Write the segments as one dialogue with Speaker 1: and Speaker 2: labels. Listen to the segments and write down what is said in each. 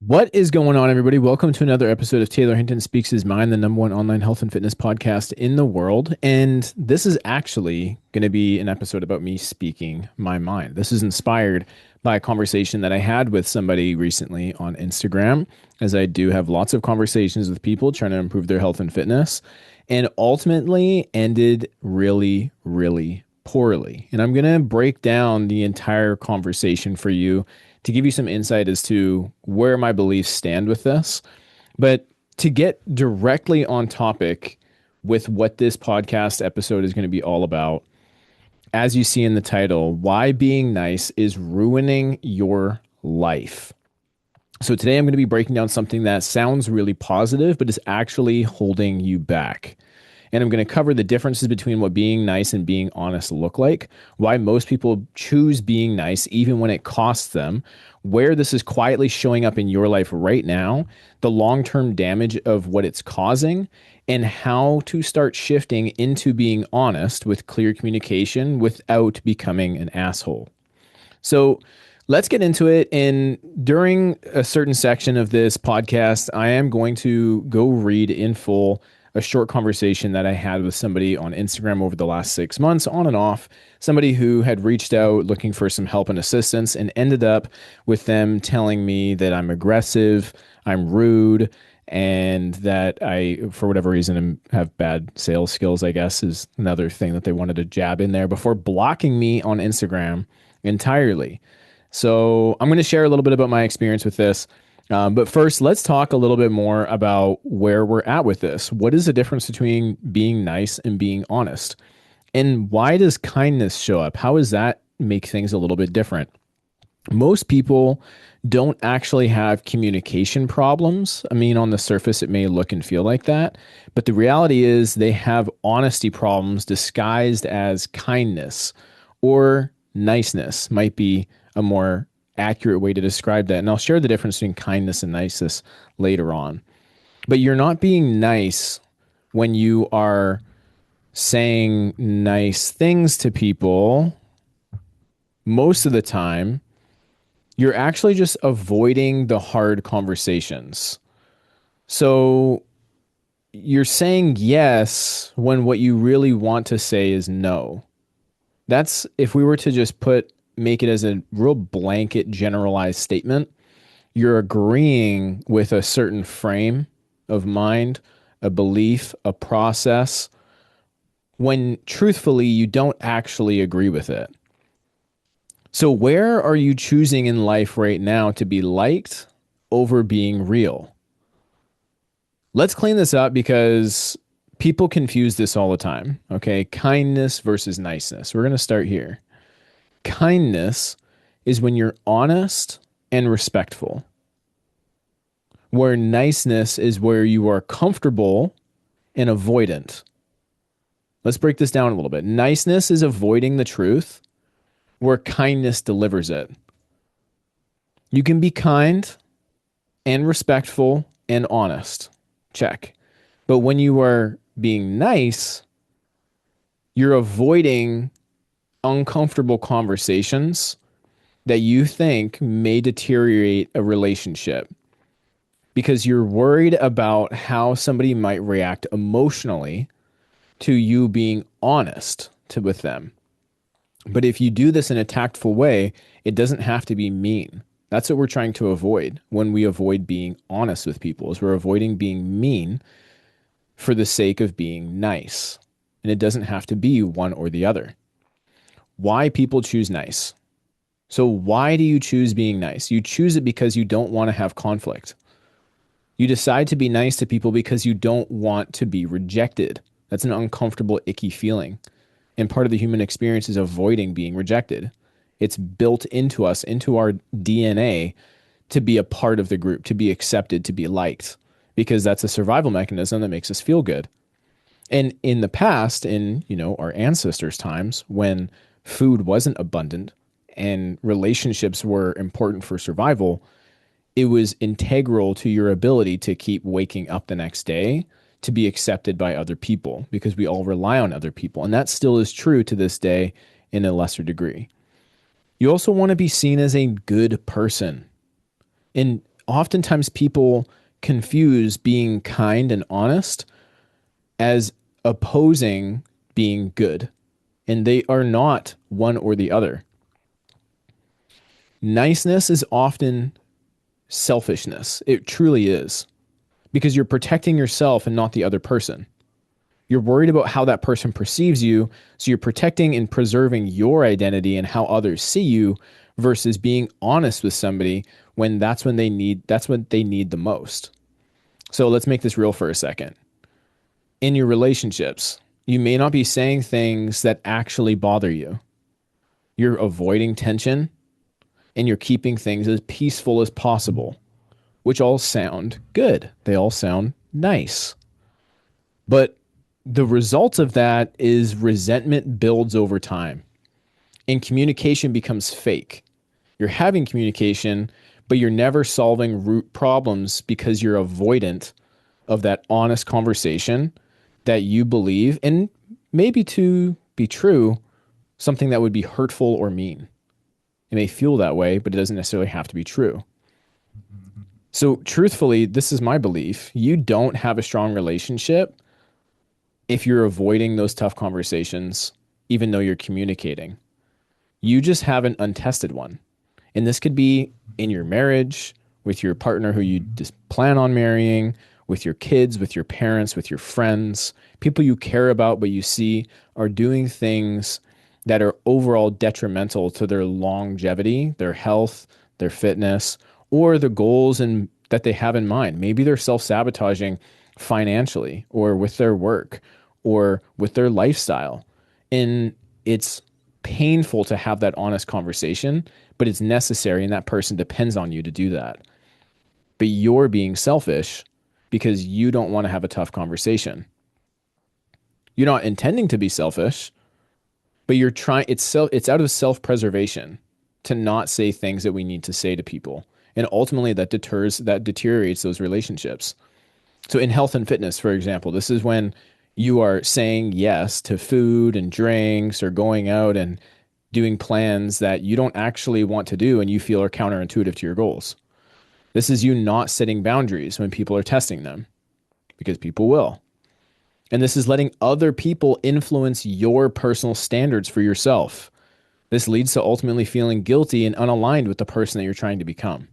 Speaker 1: What is going on, everybody? Welcome to another episode of Taylor Hinton Speaks His Mind, the number one online health and fitness podcast in the world. And this is actually going to be an episode about me speaking my mind. This is inspired by a conversation that I had with somebody recently on Instagram, as I do have lots of conversations with people trying to improve their health and fitness, and ultimately ended really, really poorly. And I'm going to break down the entire conversation for you to give you some insight as to where my beliefs stand with this. But to get directly on topic with what this podcast episode is going to be all about, as you see in the title, why being nice is ruining your life. So today I'm going to be breaking down something that sounds really positive, but is actually holding you back. And I'm going to cover the differences between what being nice and being honest look like, why most people choose being nice even when it costs them, where this is quietly showing up in your life right now, the long-term damage of what it's causing, and how to start shifting into being honest with clear communication without becoming an asshole. So let's get into it. And during a certain section of this podcast, I am going to go read in full a short conversation that I had with somebody on Instagram over the last 6 months, on and off, somebody who had reached out looking for some help and assistance and ended up with them telling me that I'm aggressive, I'm rude, and that I, for whatever reason, have bad sales skills, I guess, is another thing that they wanted to jab in there before blocking me on Instagram entirely. So I'm going to share a little bit about my experience with this. But first, let's talk a little bit more about where we're at with this. What is the difference between being nice and being honest? And why does kindness show up? How does that make things a little bit different? Most people don't actually have communication problems. I mean, on the surface, it may look and feel like that. But the reality is they have honesty problems disguised as kindness, or niceness might be a more accurate way to describe that. And I'll share the difference between kindness and niceness later on. But you're not being nice when you are saying nice things to people. Most of the time, you're actually just avoiding the hard conversations. So you're saying yes when what you really want to say is no. That's, if we were to just make it as a real blanket generalized statement, you're agreeing with a certain frame of mind, a belief, a process, when truthfully you don't actually agree with it. So where are you choosing in life right now to be liked over being real? Let's clean this up because people confuse this all the time. Okay. Kindness versus niceness. We're going to start here. Kindness is when you're honest and respectful, where niceness is where you are comfortable and avoidant. Let's break this down a little bit. Niceness is avoiding the truth, where kindness delivers it. You can be kind and respectful and honest. Check. But when you are being nice, you're avoiding uncomfortable conversations that you think may deteriorate a relationship because you're worried about how somebody might react emotionally to you being honest with them. But if you do this in a tactful way, it doesn't have to be mean. That's what we're trying to avoid when we avoid being honest with people, is we're avoiding being mean for the sake of being nice. And it doesn't have to be one or the other. Why people choose nice. So why do you choose being nice? You choose it because you don't want to have conflict. You decide to be nice to people because you don't want to be rejected. That's an uncomfortable, icky feeling. And part of the human experience is avoiding being rejected. It's built into us, into our DNA, to be a part of the group, to be accepted, to be liked, because that's a survival mechanism that makes us feel good. And in the past, in our ancestors' times, when food wasn't abundant and relationships were important for survival, it was integral to your ability to keep waking up the next day to be accepted by other people, because we all rely on other people. And that still is true to this day in a lesser degree. You also want to be seen as a good person. And oftentimes people confuse being kind and honest as opposing being good, and they are not one or the other. Niceness is often selfishness. It truly is, because you're protecting yourself and not the other person. You're worried about how that person perceives you, so you're protecting and preserving your identity and how others see you versus being honest with somebody when that's what they need the most. So let's make this real for a second. In your relationships, you may not be saying things that actually bother you. You're avoiding tension and you're keeping things as peaceful as possible, which all sound good. They all sound nice. But the result of that is resentment builds over time and communication becomes fake. You're having communication, but you're never solving root problems because you're avoidant of that honest conversation that you believe, and maybe to be true, something that would be hurtful or mean. It may feel that way, but it doesn't necessarily have to be true. So truthfully, this is my belief. You don't have a strong relationship if you're avoiding those tough conversations, even though you're communicating. You just have an untested one. And this could be in your marriage, with your partner who you just plan on marrying, with your kids, with your parents, with your friends, people you care about but you see are doing things that are overall detrimental to their longevity, their health, their fitness, or the goals that they have in mind. Maybe they're self-sabotaging financially or with their work or with their lifestyle. And it's painful to have that honest conversation, but it's necessary, and that person depends on you to do that. But you're being selfish because you don't want to have a tough conversation. You're not intending to be selfish, but you're trying, it's out of self-preservation to not say things that we need to say to people. And ultimately that deteriorates those relationships. So in health and fitness, for example, this is when you are saying yes to food and drinks or going out and doing plans that you don't actually want to do and you feel are counterintuitive to your goals. This is you not setting boundaries when people are testing them, because people will. And this is letting other people influence your personal standards for yourself. This leads to ultimately feeling guilty and unaligned with the person that you're trying to become.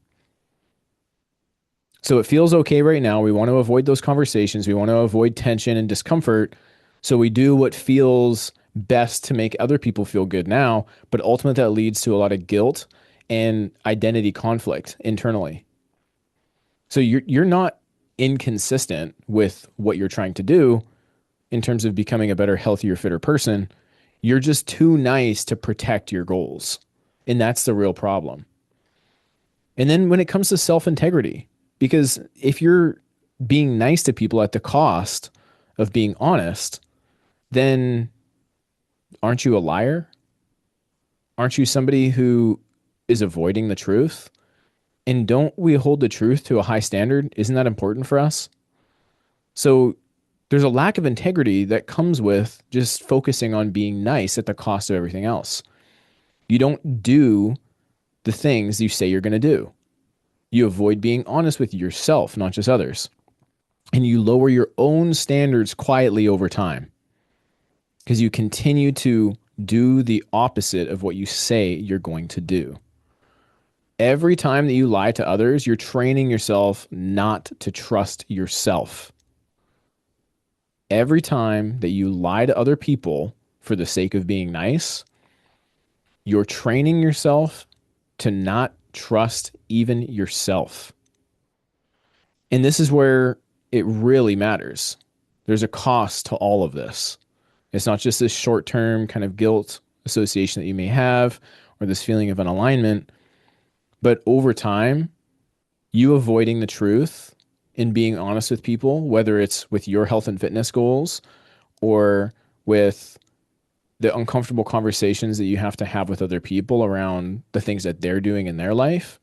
Speaker 1: So it feels okay right now. We want to avoid those conversations. We want to avoid tension and discomfort. So we do what feels best to make other people feel good now, but ultimately that leads to a lot of guilt and identity conflict internally. So you're not inconsistent with what you're trying to do in terms of becoming a better, healthier, fitter person. You're just too nice to protect your goals. And that's the real problem. And then when it comes to self-integrity, because if you're being nice to people at the cost of being honest, then aren't you a liar? Aren't you somebody who is avoiding the truth? And don't we hold the truth to a high standard? Isn't that important for us? So there's a lack of integrity that comes with just focusing on being nice at the cost of everything else. You don't do the things you say you're going to do. You avoid being honest with yourself, not just others. And you lower your own standards quietly over time because you continue to do the opposite of what you say you're going to do. Every time that you lie to others, you're training yourself not to trust yourself. Every time that you lie to other people for the sake of being nice, you're training yourself to not trust even yourself. And this is where it really matters. There's a cost to all of this. It's not just this short-term kind of guilt association that you may have or this feeling of an alignment, but over time, you avoiding the truth and being honest with people, whether it's with your health and fitness goals or with the uncomfortable conversations that you have to have with other people around the things that they're doing in their life,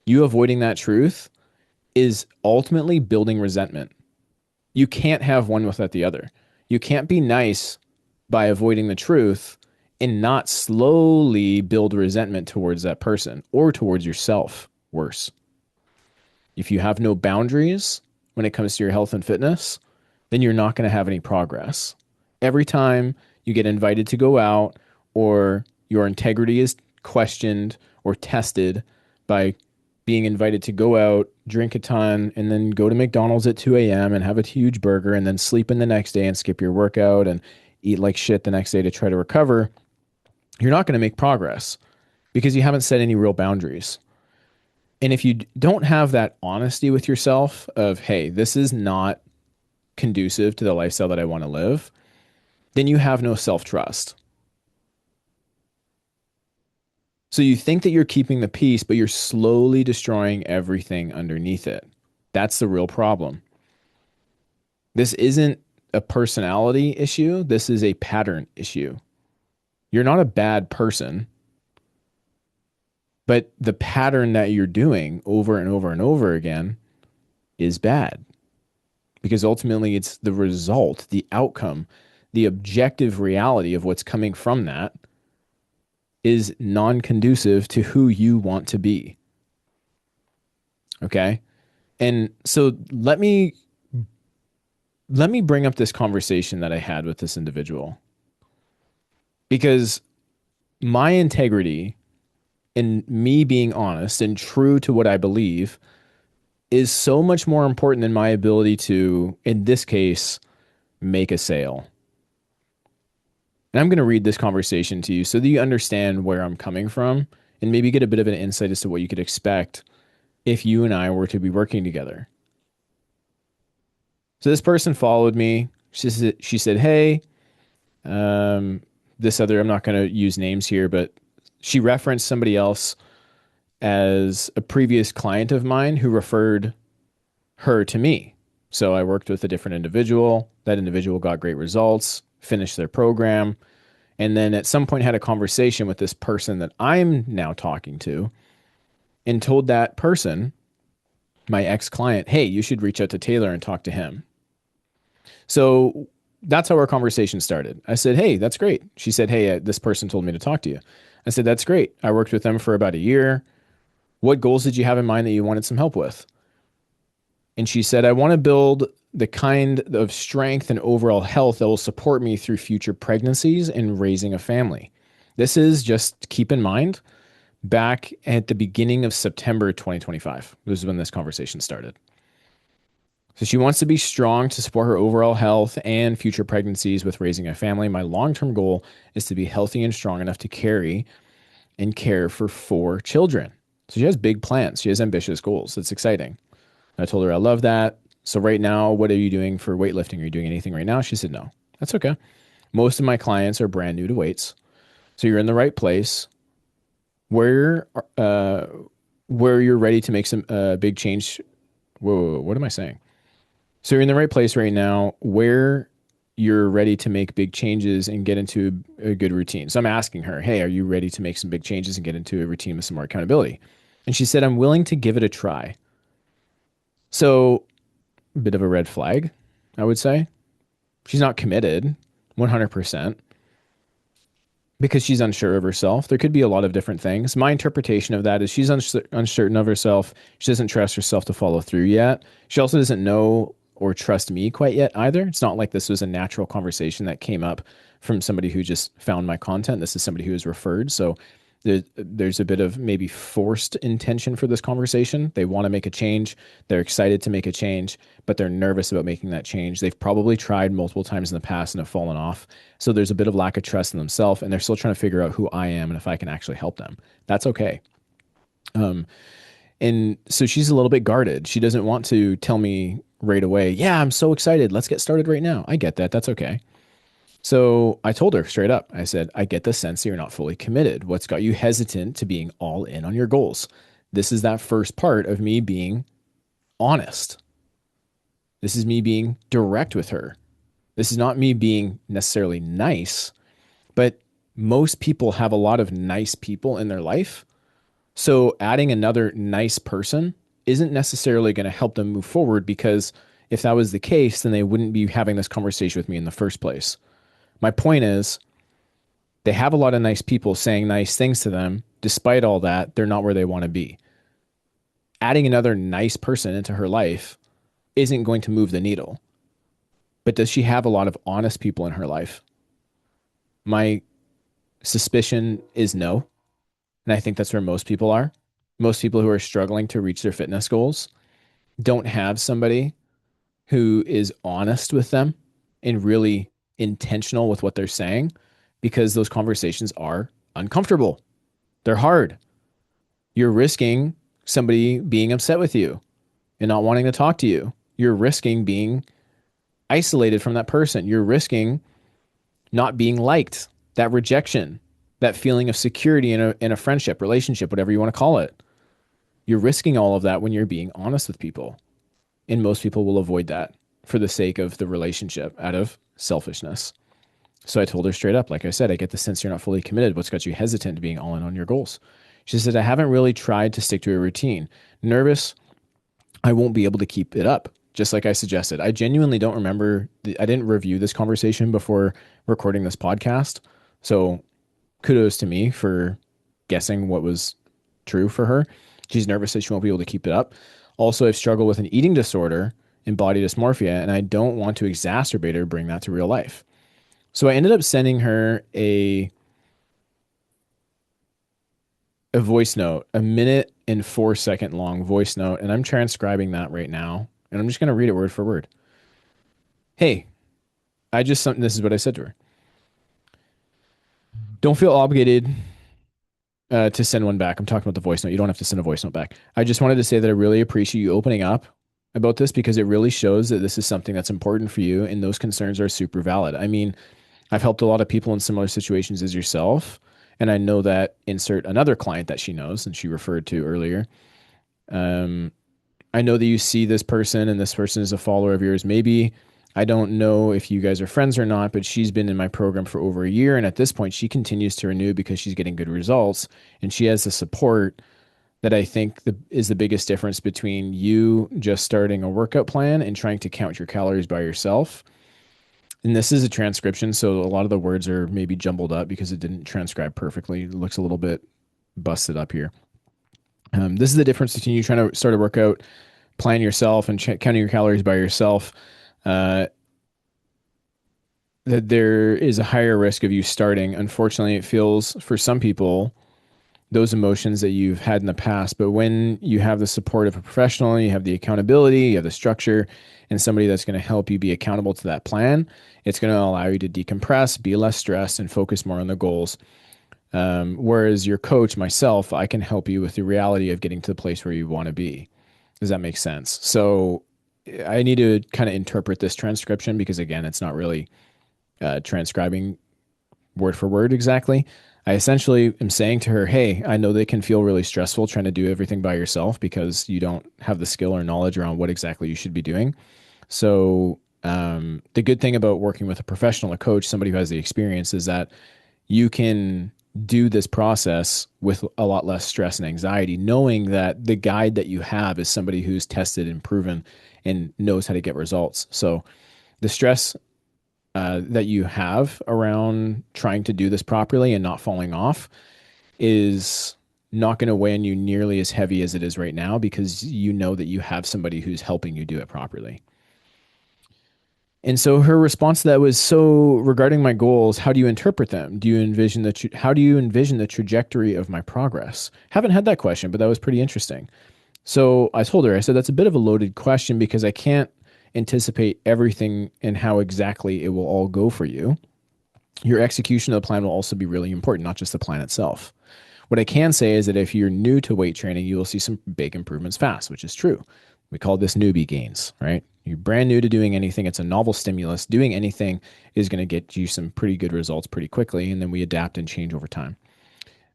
Speaker 1: you avoiding that truth is ultimately building resentment. You can't have one without the other. You can't be nice by avoiding the truth and not slowly build resentment towards that person or towards yourself, worse. If you have no boundaries when it comes to your health and fitness, then you're not going to have any progress. Every time you get invited to go out or your integrity is questioned or tested by being invited to go out, drink a ton, and then go to McDonald's at 2 a.m. and have a huge burger and then sleep in the next day and skip your workout and eat like shit the next day to try to recover, you're not going to make progress because you haven't set any real boundaries. And if you don't have that honesty with yourself of, hey, this is not conducive to the lifestyle that I want to live, then you have no self-trust. So you think that you're keeping the peace, but you're slowly destroying everything underneath it. That's the real problem. This isn't a personality issue. This is a pattern issue. You're not a bad person, but the pattern that you're doing over and over and over again is bad because ultimately it's the result, the outcome, the objective reality of what's coming from that is non-conducive to who you want to be. Okay? And so let me bring up this conversation that I had with this individual because my integrity and me being honest and true to what I believe is so much more important than my ability to, in this case, make a sale. And I'm going to read this conversation to you so that you understand where I'm coming from and maybe get a bit of an insight as to what you could expect if you and I were to be working together. So this person followed me. She said, hey, this other, I'm not going to use names here, but she referenced somebody else as a previous client of mine who referred her to me. So I worked with a different individual. That individual got great results, finished their program, and then at some point had a conversation with this person that I'm now talking to and told that person, my ex-client, hey, you should reach out to Taylor and talk to him. So that's how our conversation started. I said, hey, that's great. She said, hey, this person told me to talk to you. I said, that's great. I worked with them for about a year. What goals did you have in mind that you wanted some help with? And she said, I want to build the kind of strength and overall health that will support me through future pregnancies and raising a family. This is, just keep in mind, back at the beginning of September 2025. This is when this conversation started. So she wants to be strong to support her overall health and future pregnancies with raising a family. My long-term goal is to be healthy and strong enough to carry and care for 4 children. So she has big plans. She has ambitious goals. It's exciting. I told her I love that. So right now, what are you doing for weightlifting? Are you doing anything right now? She said, no. That's okay. Most of my clients are brand new to weights. So you're in the right place where you're ready to make some big change. Whoa, what am I saying? So you're in the right place right now where you're ready to make big changes and get into a good routine. So I'm asking her, hey, are you ready to make some big changes and get into a routine with some more accountability? And she said, I'm willing to give it a try. So a bit of a red flag, I would say. She's not committed 100% because she's unsure of herself. There could be a lot of different things. My interpretation of that is she's uncertain of herself. She doesn't trust herself to follow through yet. She also doesn't know or trust me quite yet either. It's not like this was a natural conversation that came up from somebody who just found my content. This is somebody who was referred. So there's a bit of maybe forced intention for this conversation. They want to make a change. They're excited to make a change, but they're nervous about making that change. They've probably tried multiple times in the past and have fallen off. So there's a bit of lack of trust in themselves, and they're still trying to figure out who I am and if I can actually help them. That's okay. And so she's a little bit guarded. She doesn't want to tell me right away, yeah, I'm so excited. Let's get started right now. I get that. That's okay. So I told her straight up, I said, I get the sense that you're not fully committed. What's got you hesitant to being all in on your goals? This is that first part of me being honest. This is me being direct with her. This is not me being necessarily nice, but most people have a lot of nice people in their life. So adding another nice person isn't necessarily going to help them move forward, because if that was the case, then they wouldn't be having this conversation with me in the first place. My point is, they have a lot of nice people saying nice things to them. Despite all that, they're not where they want to be. adding another nice person into her life isn't going to move the needle. But does she have a lot of honest people in her life? My suspicion is no. And I think that's where most people are. Most people who are struggling to reach their fitness goals don't have somebody who is honest with them and really intentional with what they're saying, because those conversations are uncomfortable. They're hard. You're risking somebody being upset with you and not wanting to talk to you. You're risking being isolated from that person. You're risking not being liked, that rejection, that feeling of security in a friendship, relationship, whatever you want to call it. You're risking all of that when you're being honest with people. And most people will avoid that for the sake of the relationship out of selfishness. So I told her straight up, like I said, I get the sense you're not fully committed. What's got you hesitant to being all in on your goals? She said, I haven't really tried to stick to a routine. Nervous, I won't be able to keep it up, just like I suggested. I genuinely don't remember. I didn't review this conversation before recording this podcast. So kudos to me for guessing what was true for her. She's nervous that she won't be able to keep it up. Also, I've struggled with an eating disorder and body dysmorphia, and I don't want to exacerbate or bring that to real life. So I ended up sending her a voice note, a 1:04 long voice note, and I'm transcribing that right now, and I'm just going to read it word for word. Hey, this is what I said to her. Don't feel obligated to send one back. I'm talking about the voice note. You don't have to send a voice note back. I just wanted to say that I really appreciate you opening up about this, because it really shows that this is something that's important for you, and those concerns are super valid. I mean, I've helped a lot of people in similar situations as yourself, and I know that insert another client that she knows and she referred to earlier. I know that you see this person and this person is a follower of yours. Maybe, I don't know if you guys are friends or not, but she's been in my program for over a year. And at this point, she continues to renew because she's getting good results. And she has the support that I think is the biggest difference between you just starting a workout plan and trying to count your calories by yourself. And this is a transcription, so a lot of the words are maybe jumbled up because it didn't transcribe perfectly. It looks a little bit busted up here. This is the difference between you trying to start a workout plan yourself and counting your calories by yourself. That there is a higher risk of you starting. Unfortunately, it feels for some people those emotions that you've had in the past. But when you have the support of a professional, you have the accountability, you have the structure, and somebody that's going to help you be accountable to that plan, it's going to allow you to decompress, be less stressed, and focus more on the goals. Whereas your coach, myself, I can help you with the reality of getting to the place where you want to be. Does that make sense? So I need to kind of interpret this transcription because, again, it's not really transcribing word for word exactly. I essentially am saying to her, hey, I know that it can feel really stressful trying to do everything by yourself because you don't have the skill or knowledge around what exactly you should be doing. So the good thing about working with a professional, a coach, somebody who has the experience, is that you can do this process with a lot less stress and anxiety, knowing that the guide that you have is somebody who's tested and proven and knows how to get results. So the stress that you have around trying to do this properly and not falling off is not going to weigh on you nearly as heavy as it is right now, because you know that you have somebody who's helping you do it properly. And so her response to that was, so regarding my goals, how do you interpret them? How do you envision the trajectory of my progress? Haven't had that question, but that was pretty interesting. So I told her, I said, that's a bit of a loaded question because I can't anticipate everything and how exactly it will all go for you. Your execution of the plan will also be really important, not just the plan itself. What I can say is that if you're new to weight training, you will see some big improvements fast, which is true. We call this newbie gains, right? You're brand new to doing anything. It's a novel stimulus. Doing anything is going to get you some pretty good results pretty quickly, and then we adapt and change over time.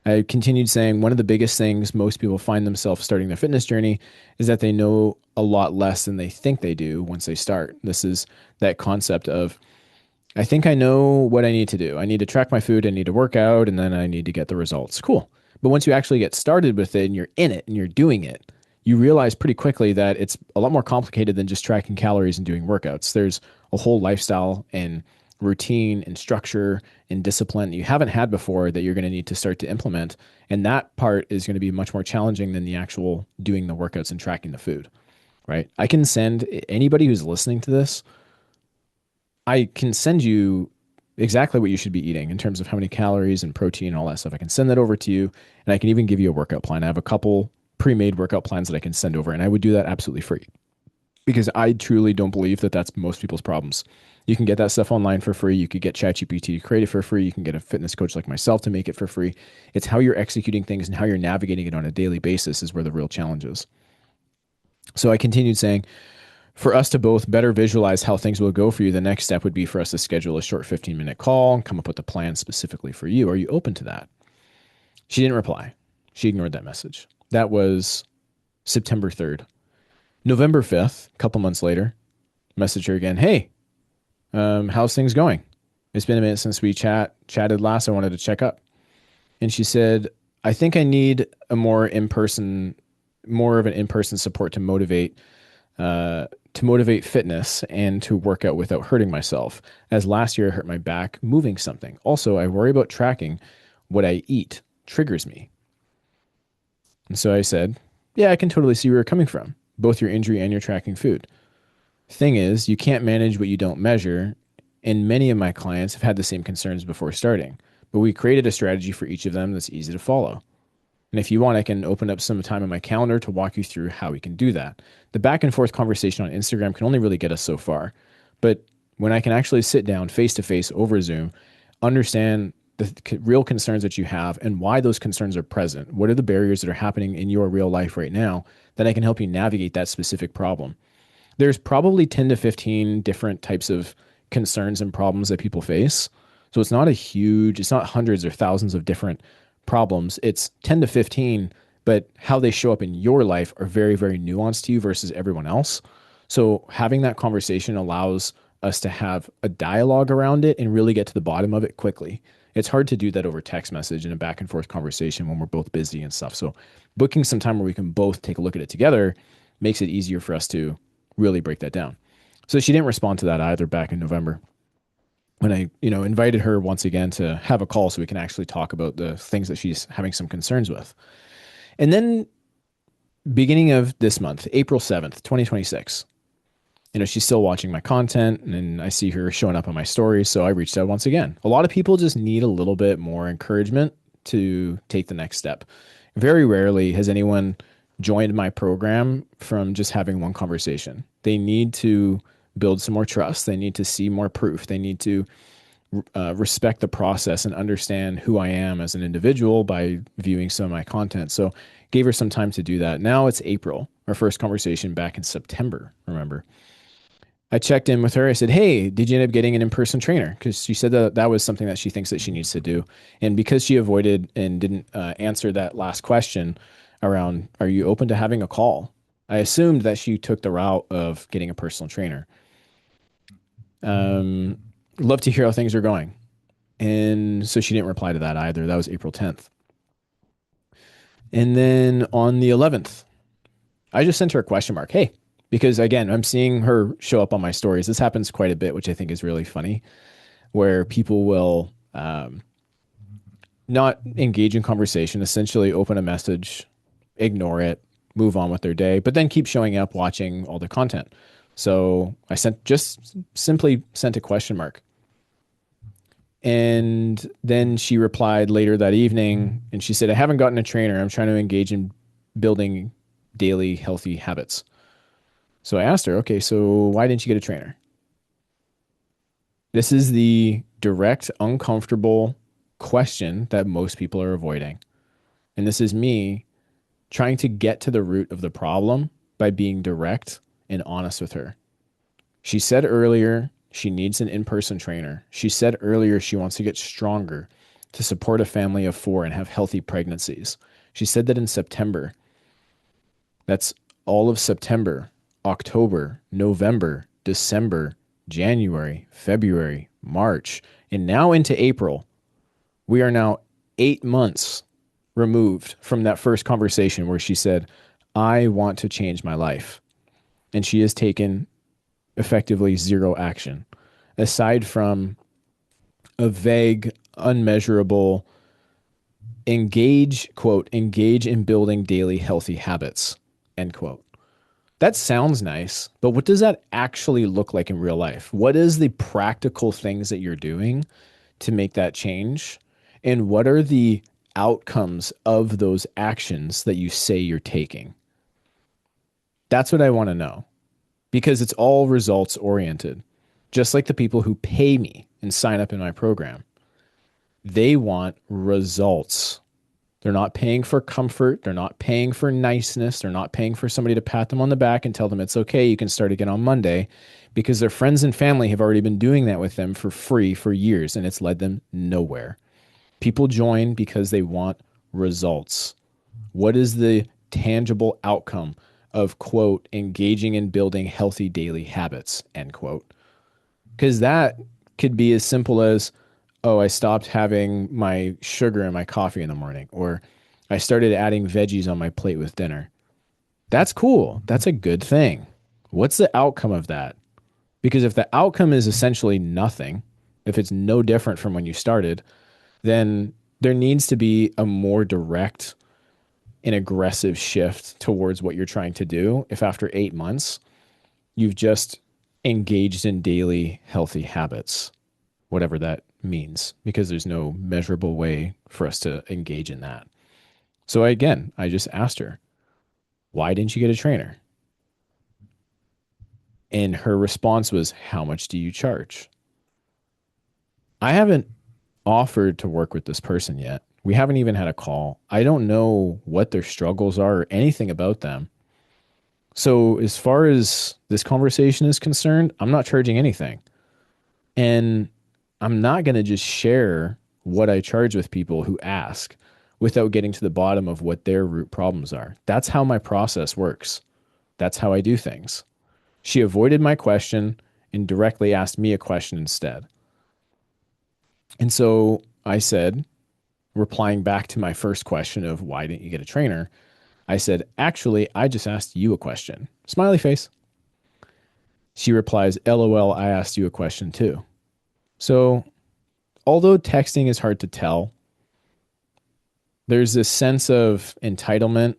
Speaker 1: I continued saying one of the biggest things most people find themselves starting their fitness journey is that they know a lot less than they think they do once they start. This is that concept of, I think I know what I need to do. I need to track my food, I need to work out, and then I need to get the results. Cool. But once you actually get started with it and you're in it and you're doing it, you realize pretty quickly that it's a lot more complicated than just tracking calories and doing workouts. There's a whole lifestyle and routine and structure and discipline that you haven't had before that you're going to need to start to implement. And that part is going to be much more challenging than the actual doing the workouts and tracking the food, right? I can send anybody who's listening to this, I can send you exactly what you should be eating in terms of how many calories and protein and all that stuff. I can send that over to you, and I can even give you a workout plan. I have a couple pre-made workout plans that I can send over, and I would do that absolutely free because I truly don't believe that that's most people's problems. You can get that stuff online for free. You could get ChatGPT to create it for free. You can get a fitness coach like myself to make it for free. It's how you're executing things and how you're navigating it on a daily basis is where the real challenge is. So I continued saying, for us to both better visualize how things will go for you, the next step would be for us to schedule a short 15-minute call and come up with a plan specifically for you. Are you open to that? She didn't reply. She ignored that message. That was September 3rd. November 5th, a couple months later, message her again. Hey, how's things going? It's been a minute since we chatted last. I wanted to check up. And she said, I think I need a more of an in-person support to motivate fitness and to work out without hurting myself. As last year I hurt my back moving something. Also, I worry about tracking what I eat triggers me. And so I said, yeah, I can totally see where you're coming from, both your injury and your tracking food. Thing is, you can't manage what you don't measure. And many of my clients have had the same concerns before starting, but we created a strategy for each of them that's easy to follow. And if you want, I can open up some time in my calendar to walk you through how we can do that. The back and forth conversation on Instagram can only really get us so far. But when I can actually sit down face to face over Zoom, understand the real concerns that you have and why those concerns are present, what are the barriers that are happening in your real life right now, then I can help you navigate that specific problem. There's probably 10 to 15 different types of concerns and problems that people face. So it's not hundreds or thousands of different problems. It's 10 to 15, but how they show up in your life are very, very nuanced to you versus everyone else. So having that conversation allows us to have a dialogue around it and really get to the bottom of it quickly. It's hard to do that over text message and a back and forth conversation when we're both busy and stuff. So booking some time where we can both take a look at it together makes it easier for us to really break that down. So she didn't respond to that either back in November when I, invited her once again to have a call so we can actually talk about the things that she's having some concerns with. And then beginning of this month, April 7th, 2026, she's still watching my content and I see her showing up on my stories. So I reached out once again. A lot of people just need a little bit more encouragement to take the next step. Very rarely has anyone joined my program from just having one conversation. They need to build some more trust. They need to see more proof. They need to respect the process and understand who I am as an individual by viewing some of my content. So gave her some time to do that. Now it's April, our first conversation back in September, remember. I checked in with her. I said, hey, did you end up getting an in-person trainer? Because she said that was something that she thinks that she needs to do. And because she avoided and didn't answer that last question around, are you open to having a call? I assumed that she took the route of getting a personal trainer. Love to hear how things are going. And so she didn't reply to that either. That was April 10th. And then on the 11th, I just sent her a question mark. Hey, because again, I'm seeing her show up on my stories. This happens quite a bit, which I think is really funny, where people will not engage in conversation, essentially open a message, ignore it, move on with their day, but then keep showing up, watching all the content. So I simply sent a question mark. And then she replied later that evening and she said, I haven't gotten a trainer. I'm trying to engage in building daily healthy habits. So I asked her, okay, so why didn't you get a trainer? This is the direct, uncomfortable question that most people are avoiding. And this is me trying to get to the root of the problem by being direct and honest with her. She said earlier she needs an in-person trainer. She said earlier she wants to get stronger to support a family of 4 and have healthy pregnancies. She said that in September. That's all of September, October, November, December, January, February, March, and now into April. We are now 8 months removed from that first conversation where she said, I want to change my life. And she has taken effectively zero action, aside from a vague, unmeasurable engage in building daily healthy habits, end quote. That sounds nice, but what does that actually look like in real life? What is the practical things that you're doing to make that change? And what are the outcomes of those actions that you say you're taking? That's what I want to know because it's all results oriented. Just like the people who pay me and sign up in my program, they want results. They're not paying for comfort. They're not paying for niceness. They're not paying for somebody to pat them on the back and tell them it's okay, you can start again on Monday, because their friends and family have already been doing that with them for free for years and it's led them nowhere. People join because they want results. What is the tangible outcome of, quote, engaging in building healthy daily habits, end quote? Because that could be as simple as, oh, I stopped having my sugar in my coffee in the morning, or I started adding veggies on my plate with dinner. That's cool. That's a good thing. What's the outcome of that? Because if the outcome is essentially nothing, if it's no different from when you started, then there needs to be a more direct and aggressive shift towards what you're trying to do. If after 8 months, you've just engaged in daily healthy habits, whatever that means, because there's no measurable way for us to engage in that. So I just asked her, why didn't you get a trainer? And her response was, how much do you charge? I haven't offered to work with this person yet. We haven't even had a call. I don't know what their struggles are or anything about them. So, as far as this conversation is concerned, I'm not charging anything. And I'm not going to just share what I charge with people who ask without getting to the bottom of what their root problems are. That's how my process works. That's how I do things. She avoided my question and directly asked me a question instead. And so I said, replying back to my first question of why didn't you get a trainer? I said, actually, I just asked you a question. Smiley face. She replies, LOL, I asked you a question too. So, although texting is hard to tell, there's this sense of entitlement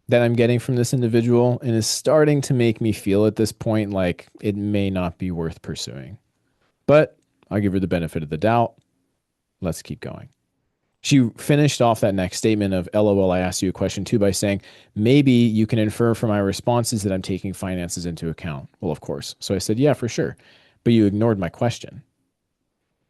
Speaker 1: that I'm getting from this individual and is starting to make me feel at this point like it may not be worth pursuing. But I'll give her the benefit of the doubt. Let's keep going. She finished off that next statement of LOL, I asked you a question too by saying, maybe you can infer from my responses that I'm taking finances into account. Well, of course. So I said, yeah, for sure. But you ignored my question.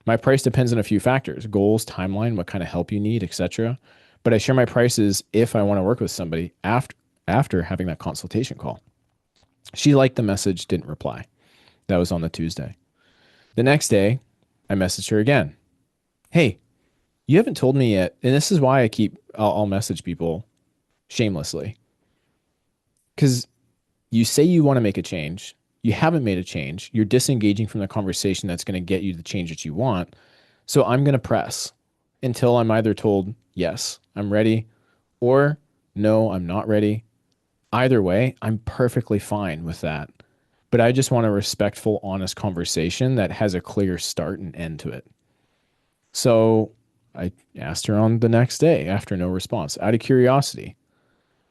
Speaker 1: My price depends on a few factors: goals, timeline, what kind of help you need, etc. But I share my prices if I want to work with somebody after having that consultation call. She liked the message, didn't reply. That was on the Tuesday. The next day, I messaged her again. Hey, you haven't told me yet, and this is why I'll message people shamelessly. Because you say you want to make a change, you haven't made a change, you're disengaging from the conversation that's going to get you the change that you want. So I'm going to press until I'm either told, yes, I'm ready, or no, I'm not ready. Either way, I'm perfectly fine with that. But I just want a respectful, honest conversation that has a clear start and end to it. So I asked her on the next day after no response, out of curiosity,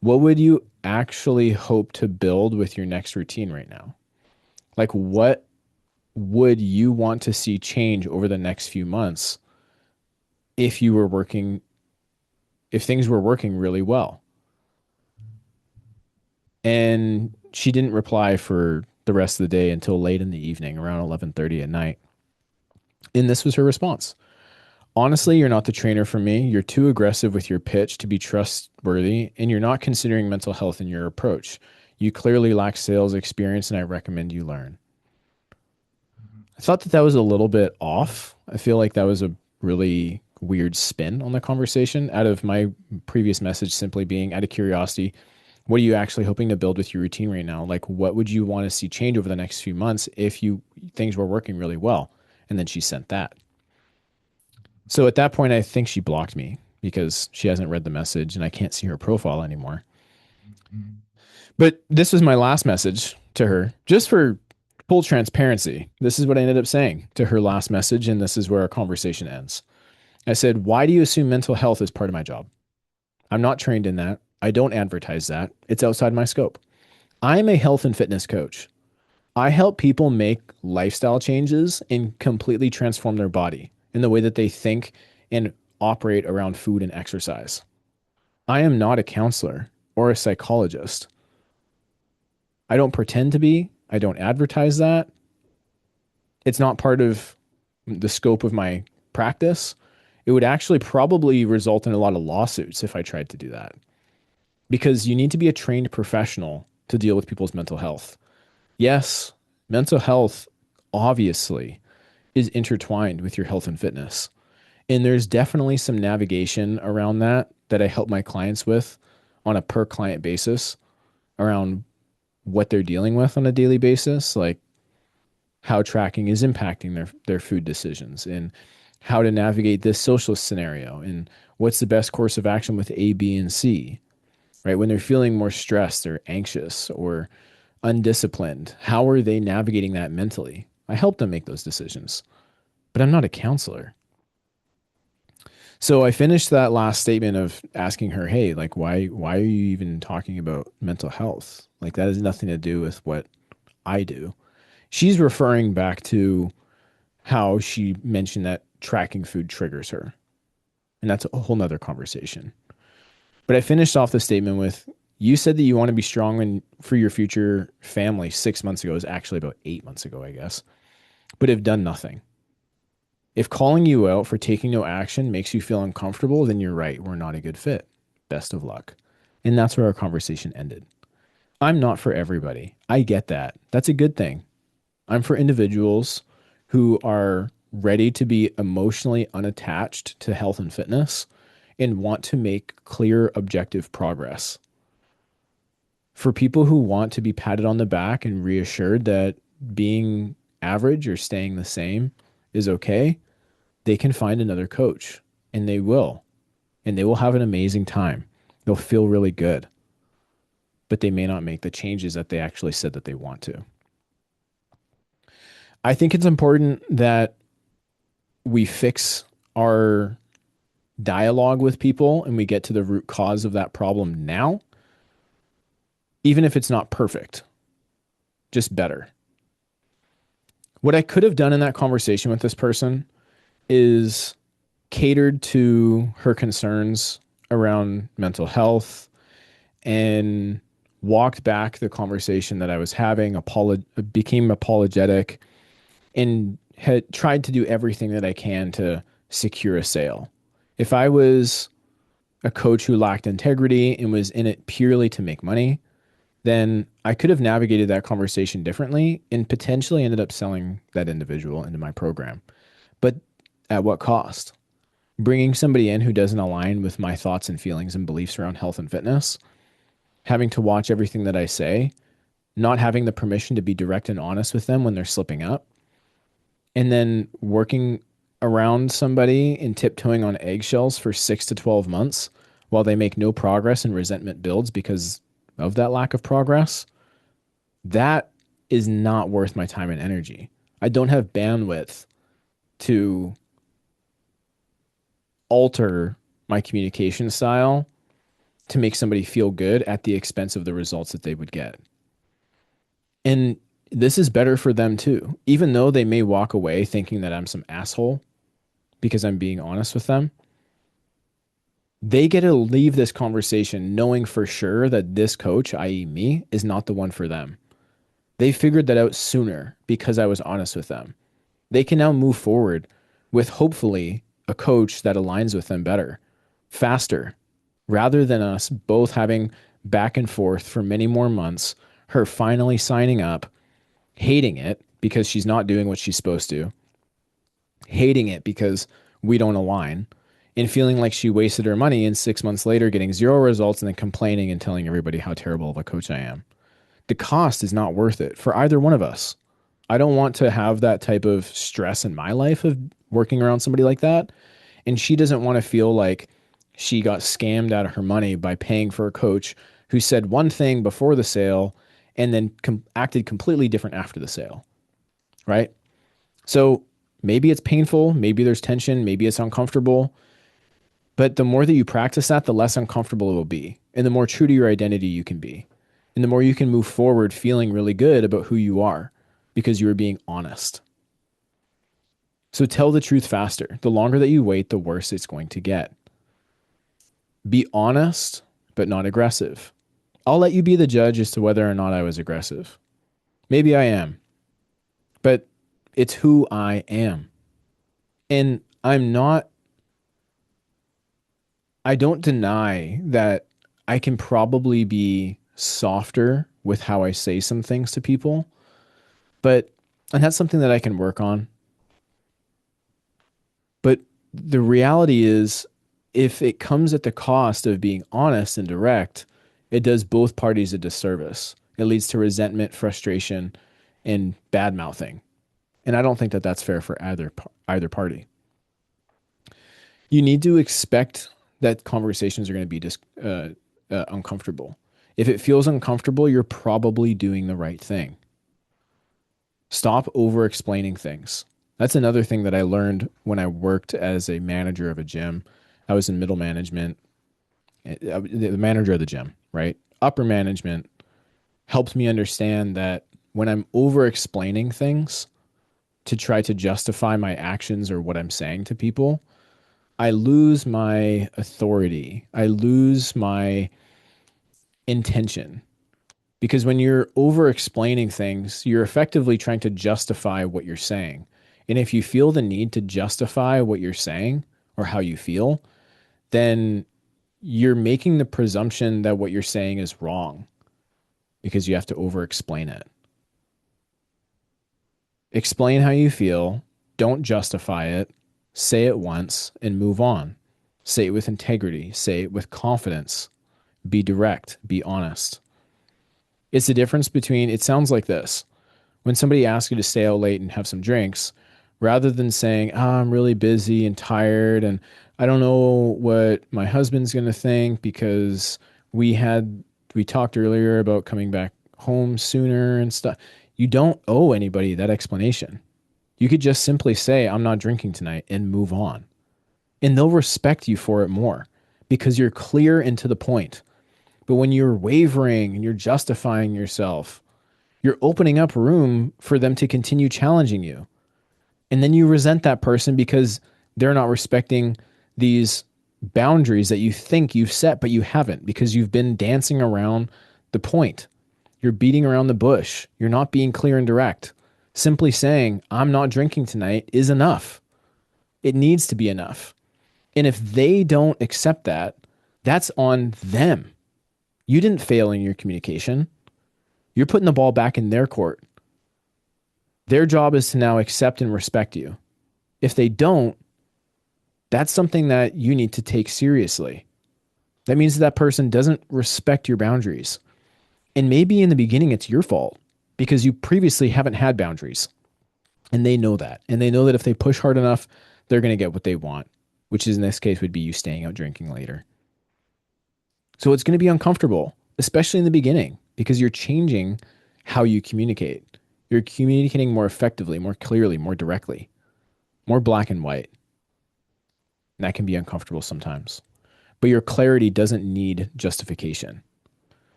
Speaker 1: what would you actually hope to build with your next routine right now? Like, what would you want to see change over the next few months if things were working really well? And she didn't reply for the rest of the day until late in the evening, around 11:30 at night. And this was her response. Honestly, you're not the trainer for me. You're too aggressive with your pitch to be trustworthy, and you're not considering mental health in your approach. You clearly lack sales experience, and I recommend you learn. I thought that was a little bit off. I feel like that was a really weird spin on the conversation out of my previous message simply being, out of curiosity, what are you actually hoping to build with your routine right now? Like, what would you want to see change over the next few months if things were working really well? And then she sent that. So at that point, I think she blocked me because she hasn't read the message and I can't see her profile anymore. But this was my last message to her, just for Full transparency. This is what I ended up saying to her last message, and this is where our conversation ends. I said, "Why do you assume mental health is part of my job? I'm not trained in that. I don't advertise that. It's outside my scope. I'm a health and fitness coach. I help people make lifestyle changes and completely transform their body in the way that they think and operate around food and exercise. I am not a counselor or a psychologist. I don't pretend to be. I don't advertise that. It's not part of the scope of my practice. It would actually probably result in a lot of lawsuits if I tried to do that because you need to be a trained professional to deal with people's mental health. Yes, mental health obviously is intertwined with your health and fitness. And there's definitely some navigation around that I help my clients with on a per client basis around what they're dealing with on a daily basis, like how tracking is impacting their food decisions and how to navigate this social scenario and what's the best course of action with A, B, and C, right? When they're feeling more stressed or anxious or undisciplined, how are they navigating that mentally? I help them make those decisions, but I'm not a counselor. So I finished that last statement of asking her, "Hey, like why are you even talking about mental health? Like that has nothing to do with what I do." She's referring back to how she mentioned that tracking food triggers her. And that's a whole nother conversation. But I finished off the statement with, "You said that you want to be strong for your future family 6 months ago." It was actually about 8 months ago, I guess, but have done nothing. If calling you out for taking no action makes you feel uncomfortable, then you're right. We're not a good fit. Best of luck. And that's where our conversation ended. I'm not for everybody. I get that. That's a good thing. I'm for individuals who are ready to be emotionally unattached to health and fitness and want to make clear, objective progress. For people who want to be patted on the back and reassured that being average or staying the same is okay, they can find another coach and they will. And they will have an amazing time. They'll feel really good, but they may not make the changes that they actually said that they want to. I think it's important that we fix our dialogue with people and we get to the root cause of that problem now, even if it's not perfect, just better. What I could have done in that conversation with this person is catered to her concerns around mental health and walked back the conversation that I was having, became apologetic, and had tried to do everything that I can to secure a sale. If I was a coach who lacked integrity and was in it purely to make money, then I could have navigated that conversation differently and potentially ended up selling that individual into my program. But at what cost? Bringing somebody in who doesn't align with my thoughts and feelings and beliefs around health and fitness, having to watch everything that I say, not having the permission to be direct and honest with them when they're slipping up, and then working around somebody and tiptoeing on eggshells for 6 to 12 months while they make no progress and resentment builds because of that lack of progress, that is not worth my time and energy. I don't have bandwidth to alter my communication style to make somebody feel good at the expense of the results that they would get. And this is better for them too. Even though they may walk away thinking that I'm some asshole because I'm being honest with them, they get to leave this conversation knowing for sure that this coach, i.e., me, is not the one for them. They figured that out sooner because I was honest with them. They can now move forward with hopefully a coach that aligns with them better, faster, rather than us both having back and forth for many more months, her finally signing up, hating it because she's not doing what she's supposed to, hating it because we don't align, and feeling like she wasted her money and 6 months later getting zero results and then complaining and telling everybody how terrible of a coach I am. The cost is not worth it for either one of us. I don't want to have that type of stress in my life of working around somebody like that. And she doesn't want to feel like she got scammed out of her money by paying for a coach who said one thing before the sale and then acted completely different after the sale. right? So maybe it's painful, maybe there's tension, maybe it's uncomfortable, but the more that you practice that, the less uncomfortable it will be, and the more true to your identity you can be. And the more you can move forward feeling really good about who you are because you are being honest. So tell the truth faster. The longer that you wait, the worse it's going to get. Be honest, but not aggressive. I'll let you be the judge as to whether or not I was aggressive. Maybe I am, but it's who I am. And I don't deny that I can probably be softer with how I say some things to people, and that's something that I can work on. But the reality is, if it comes at the cost of being honest and direct, it does both parties a disservice. It leads to resentment, frustration, and bad mouthing. And I don't think that that's fair for either party. You need to expect that conversations are going to be uncomfortable. If it feels uncomfortable, you're probably doing the right thing. Stop over explaining things. That's another thing that I learned when I worked as a manager of a gym. I was in middle management, the manager of the gym, right? Upper management helped me understand that when I'm over explaining things to try to justify my actions or what I'm saying to people, I lose my authority. I lose my intention. Because when you're over explaining things, you're effectively trying to justify what you're saying. And if you feel the need to justify what you're saying or how you feel, then you're making the presumption that what you're saying is wrong because you have to over explain it. Explain how you feel, don't justify it, say it once and move on. Say it with integrity, say it with confidence, be direct, be honest. It's the difference between, it sounds like this. When somebody asks you to stay out late and have some drinks, rather than saying, I'm really busy and tired and I don't know what my husband's going to think because we talked earlier about coming back home sooner and stuff. You don't owe anybody that explanation. You could just simply say, I'm not drinking tonight and move on. And they'll respect you for it more because you're clear and to the point. But when you're wavering and you're justifying yourself, you're opening up room for them to continue challenging you. And then you resent that person because they're not respecting these boundaries that you think you've set, but you haven't because you've been dancing around the point. You're beating around the bush. You're not being clear and direct. Simply saying, I'm not drinking tonight is enough. It needs to be enough. And if they don't accept that, that's on them. You didn't fail in your communication. You're putting the ball back in their court. Their job is to now accept and respect you. If they don't, that's something that you need to take seriously. That means that person doesn't respect your boundaries. And maybe in the beginning, it's your fault because you previously haven't had boundaries. And they know that. And they know that if they push hard enough, they're going to get what they want, which is in this case would be you staying out drinking later. So it's going to be uncomfortable, especially in the beginning, because you're changing how you communicate. You're communicating more effectively, more clearly, more directly, more black and white. And that can be uncomfortable sometimes. But your clarity doesn't need justification.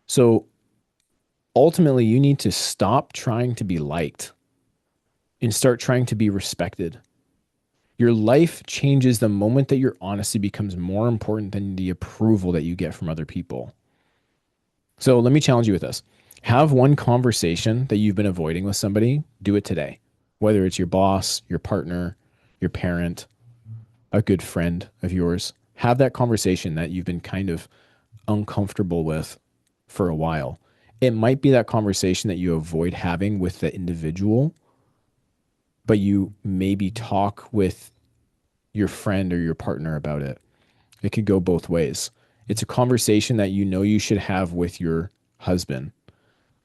Speaker 1: So ultimately, you need to stop trying to be liked and start trying to be respected. Your life changes the moment that your honesty becomes more important than the approval that you get from other people. So let me challenge you with this. Have one conversation that you've been avoiding with somebody, do it today. Whether it's your boss, your partner, your parent, a good friend of yours, have that conversation that you've been kind of uncomfortable with for a while. It might be that conversation that you avoid having with the individual, but you maybe talk with your friend or your partner about it. It could go both ways. It's a conversation that you know you should have with your husband,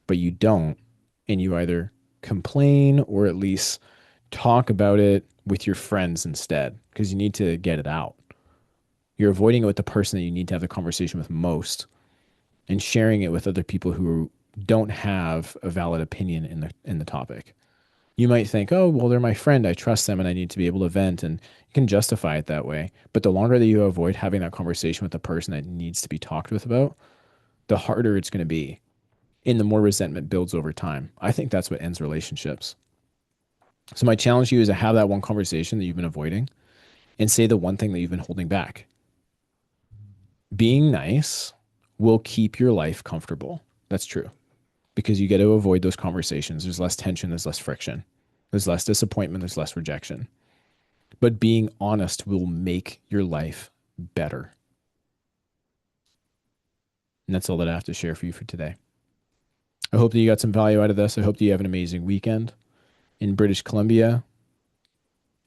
Speaker 1: but you don't. And you either complain or at least talk about it with your friends instead, because you need to get it out. You're avoiding it with the person that you need to have the conversation with most and sharing it with other people who don't have a valid opinion in the topic. You might think, oh, well, they're my friend. I trust them and I need to be able to vent. And you can justify it that way. But the longer that you avoid having that conversation with the person that needs to be talked with about, the harder it's going to be. And the more resentment builds over time. I think that's what ends relationships. So my challenge to you is to have that one conversation that you've been avoiding and say the one thing that you've been holding back. Being nice will keep your life comfortable. That's true because you get to avoid those conversations. There's less tension, there's less friction, there's less disappointment, there's less rejection. But being honest will make your life better. And that's all that I have to share for you for today. I hope that you got some value out of this. I hope that you have an amazing weekend in British Columbia,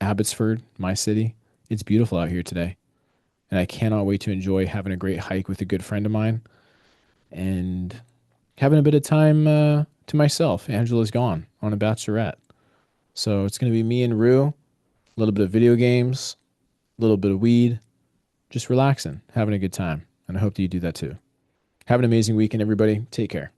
Speaker 1: Abbotsford, my city. It's beautiful out here today. And I cannot wait to enjoy having a great hike with a good friend of mine and having a bit of time to myself. Angela's gone on a bachelorette. So it's going to be me and Rue, a little bit of video games, a little bit of weed, just relaxing, having a good time. And I hope that you do that too. Have an amazing weekend, everybody. Take care.